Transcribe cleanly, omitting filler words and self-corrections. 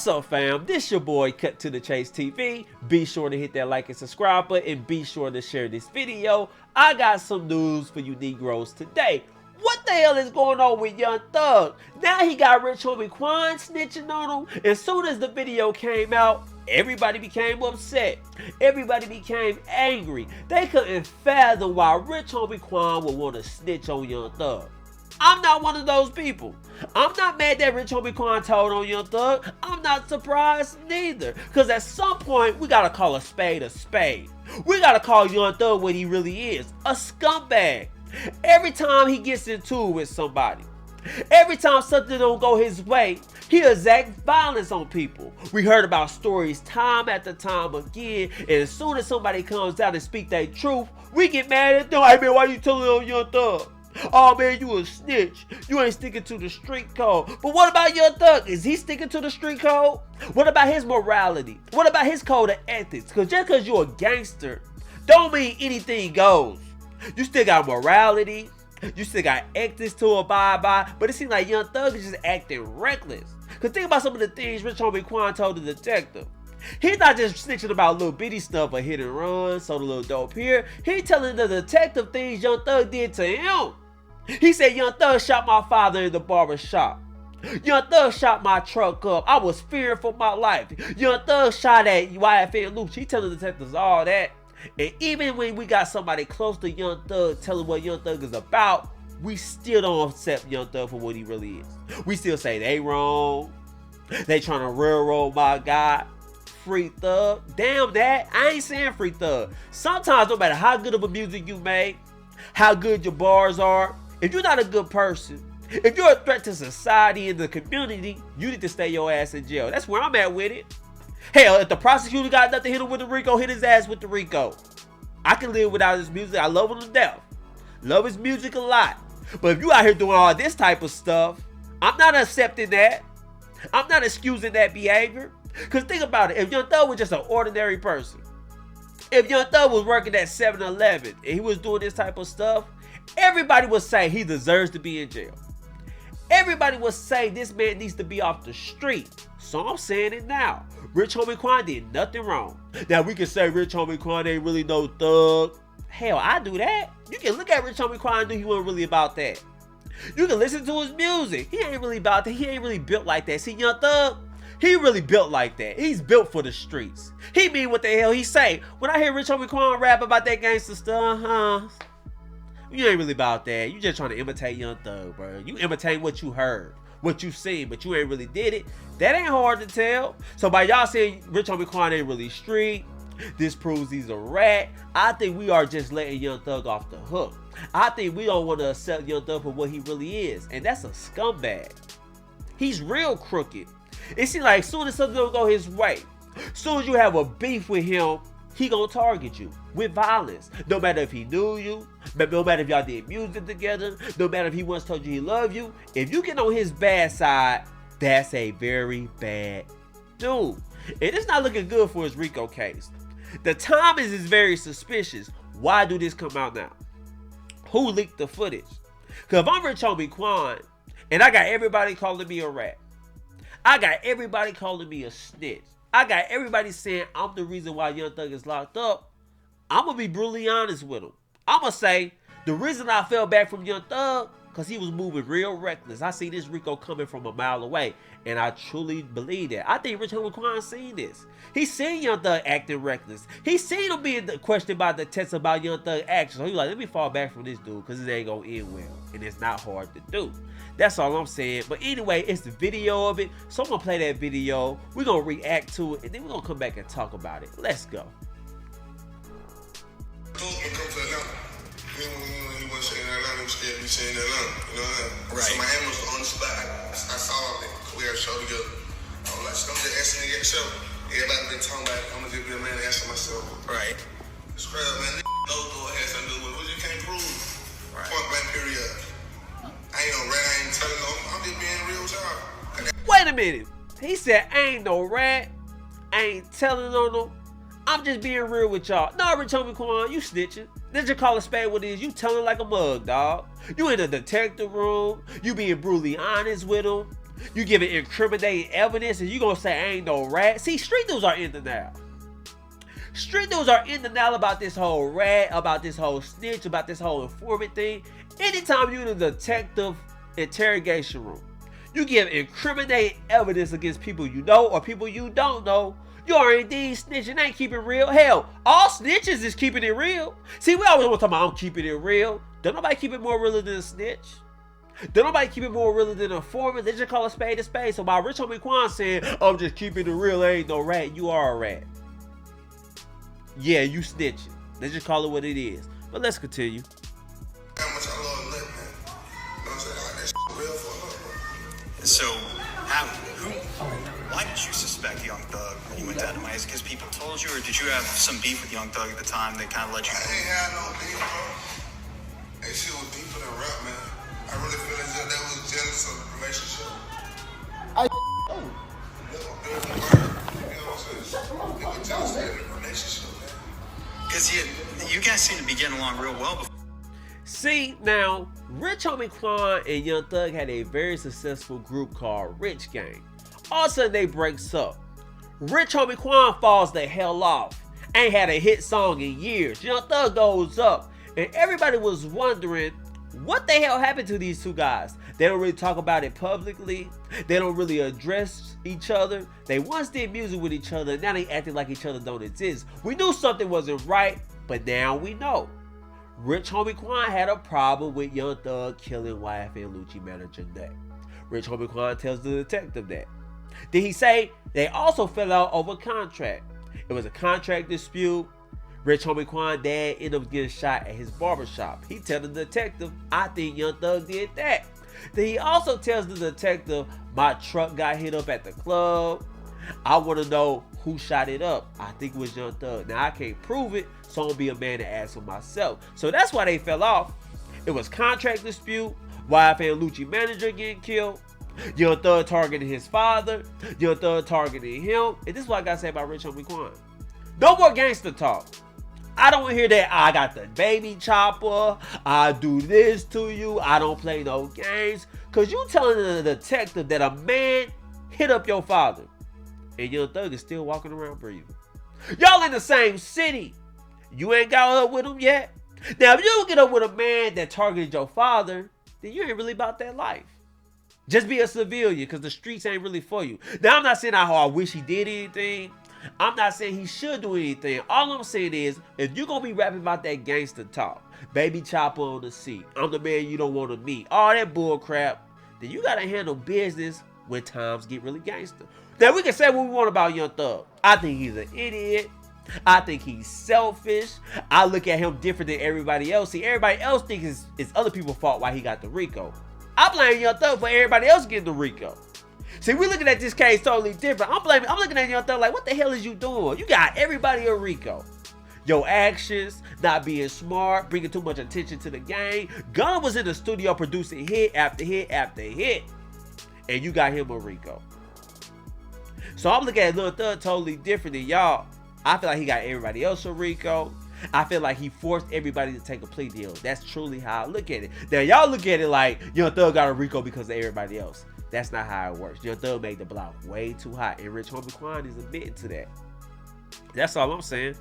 What's up, fam? This your boy Cut to the Chase TV. Be sure to hit that like and subscribe button and be sure to share this video. I got some news for you Negroes today. What the hell is going on with Young Thug? Now he got rich homie Quan snitching on him. As soon as the video came out, everybody became upset. Everybody became angry. They couldn't fathom why rich homie Quan would want to snitch on Young Thug. I'm not one of those people. I'm not mad that rich homie Quan told on Young Thug. I'm not surprised neither. Because at some point, we got to call a spade a spade. We got to call Young Thug what he really is. A scumbag. Every time he gets into it with somebody, every time something don't go his way, he exact violence on people. We heard about stories time after time again, and as soon as somebody comes out and speak their truth, we get mad at them. Hey man, why you telling on Young Thug? Oh man, you a snitch. You ain't sticking to the street code. But what about Young Thug? Is he sticking to the street code? What about his morality? What about his code of ethics? Because just because you're a gangster don't mean anything goes. You still got morality. You still got ethics to abide by. But it seems like Young Thug is just acting reckless. Because think about some of the things rich homie Quan told the detective. He's not just snitching about little bitty stuff or hit and run, sold a little dope here. He telling the detective things Young Thug did to him. He said Young Thug shot my father in the barber shop. Young Thug shot my truck up. I was fearing for my life. Young Thug shot at YFN Luch. He telling the detectives all that. And even when we got somebody close to Young Thug telling what Young Thug is about, we still don't accept Young Thug for what he really is. We still say they wrong. They trying to railroad my guy. Free Thug. Damn that. I ain't saying free Thug. Sometimes no matter how good of a music you make, how good your bars are, if you're not a good person, if you're a threat to society and the community, you need to stay your ass in jail. That's where I'm at with it. Hell, if the prosecutor got nothing to hit him with the RICO, hit his ass with the RICO. I can live without his music. I love him to death. Love his music a lot. But if you out here doing all this type of stuff, I'm not accepting that. I'm not excusing that behavior. Because think about it. If Young Thug was just an ordinary person, if Young Thug was working at 7-Eleven and he was doing this type of stuff, everybody would say he deserves to be in jail. Everybody would say this man needs to be off the street. So I'm saying it now. Rich homie Quan did nothing wrong. Now we can say rich homie Quan ain't really no thug. Hell, I do that. You can look at rich homie Quan and do he wasn't really about that. You can listen to his music. He ain't really about that. He ain't really built like that. See, Young Thug, he really built like that. He's built for the streets. He mean what the hell he say. When I hear rich homie Quan rap about that gangster stuff, you ain't really about that. You just trying to imitate Young Thug, bro. You imitate what you heard, what you seen, but you ain't really did it. That ain't hard to tell. So by y'all saying rich homie Quan ain't really street, this proves he's a rat. I think we are just letting Young Thug off the hook. I think we don't want to accept Young Thug for what he really is, and that's a scumbag. He's real crooked. It seems like as soon as something don't go his way, as soon as you have a beef with him, he gonna target you with violence. No matter if he knew you, no matter if y'all did music together, no matter if he once told you he loved you, if you get on his bad side, that's a very bad dude. And it's not looking good for his RICO case. The timing is very suspicious. Why do this come out now? Who leaked the footage? Because if I'm rich homie Quan, and I got everybody calling me a rat, I got everybody calling me a snitch, I got everybody saying I'm the reason why Young Thug is locked up, I'm going to be brutally honest with him. I'm going to say the reason I fell back from Young Thug, because he was moving real reckless. I see this RICO coming from a mile away, and I truly believe that. I think Rich homie Quan seen this. He seen Young Thug acting reckless. He seen him being questioned by the test about Young Thug actions. So he like, let me fall back from this dude, because it ain't going to end well, and it's not hard to do. That's all I'm saying. But anyway, it's the video of it. So I'm going to play that video. We're going to react to it. And then we're going to come back and talk about it. Let's go. Right. So my hand was on the spot. I saw him. We had a show together. I was like, I'm just asking to get a show. Everybody been talking about it. I'm going to just be a man and answer myself. Right. It's crazy, man. No door has something to do with what you can't prove. Right. Point blank period. I ain't no rat, I ain't telling no. I'm just being real with y'all. Wait a minute. He said, I ain't no rat. I ain't telling on them. I'm just being real with y'all. No, rich homie Quan, you snitching. Let's just call a spade what it is. You telling like a mug, dog. You in the detective room. You being brutally honest with him. You giving incriminating evidence and you gonna say I ain't no rat. See, street dudes are in denial. Street dudes are in denial about this whole rat, about this whole snitch, about this whole informant thing. Anytime you're in the detective interrogation room, you give incriminating evidence against people you know or people you don't know, you are indeed snitching. Ain't keeping real. Hell, all snitches is keeping it real. See, we always want to talk about I'm keeping it real. Don't nobody keep it more real than a snitch. Don't nobody keep it more real than a foreman. They just call a spade a spade. So while Rich Homie Quan saying, I'm just keeping it real, I ain't no rat, you are a rat. Yeah, you snitching. They just call it what it is. But let's continue. How much I love Lick, man. You know what I'm saying? Like, that shit real for her, bro. So, why did you suspect Young Thug when you went down to Miami? Is it because people told you, or did you have some beef with Young Thug at the time that kind of let you? I ain't had no beef, bro. That shit was deeper than rap, man. I really feel as if they was jealous of the relationship. They were jealous of the relationship, man. Because you guys seem to be getting along real well before. See, now, Rich Homie Quan and Young Thug had a very successful group called Rich Gang. All of a sudden, they breaks up. Rich Homie Quan falls the hell off. Ain't had a hit song in years. Young Thug goes up. And everybody was wondering, what the hell happened to these two guys? They don't really talk about it publicly. They don't really address each other. They once did music with each other. Now they acting like each other don't exist. We knew something wasn't right, but now we know. Rich Homie Quan had a problem with Young Thug killing YFN Lucci manager Neck. Rich Homie Quan tells the detective that. Did he say they also fell out over contract? It was a contract dispute. Rich Homie Quan dad ended up getting shot at his barbershop. He tells the detective, I think Young Thug did that. Then he also tells the detective, my truck got hit up at the club. I want to know who shot it up. I think it was Young Thug. Now I can't prove it, so I'm gonna be a man to ask for myself. So that's why they fell off. It was contract dispute, YFN Lucci manager getting killed, Young Thug targeting his father, Young Thug targeting him. And this is what I gotta say about Rich Homie Quan. No more gangster talk. I don't hear that I got the baby chopper, I do this to you, I don't play no games. Cause you telling the detective that a man hit up your father and Young Thug is still walking around breathing. Y'all in the same city. You ain't got up with him yet. Now if you don't get up with a man that targeted your father, then you ain't really about that life. Just be a civilian because the streets ain't really for you. Now I'm not saying how I wish he did anything. I'm not saying he should do anything. All I'm saying is, if you're going to be rapping about that gangster talk, baby chopper on the seat, I'm the man you don't want to meet, all that bull crap, then you got to handle business when times get really gangster. Now, we can say what we want about Young Thug. I think he's an idiot. I think he's selfish. I look at him different than everybody else. See, everybody else thinks it's other people's fault why he got the RICO. I blame Young Thug for everybody else getting the RICO. See, we're looking at this case totally different. I'm looking at Young Thug like, what the hell is you doing? You got everybody a RICO. Your actions, not being smart, bringing too much attention to the game. Gunna was in the studio producing hit after hit after hit. And you got him a RICO. So I'm looking at Lil Thug totally different than y'all. I feel like he got everybody else a RICO. I feel like he forced everybody to take a plea deal. That's truly how I look at it. Now y'all look at it like Young Thug got a RICO because of everybody else. That's not how it works. Young Thug made the block way too hot, and Rich Homie Quan is admitting to that. That's all I'm saying.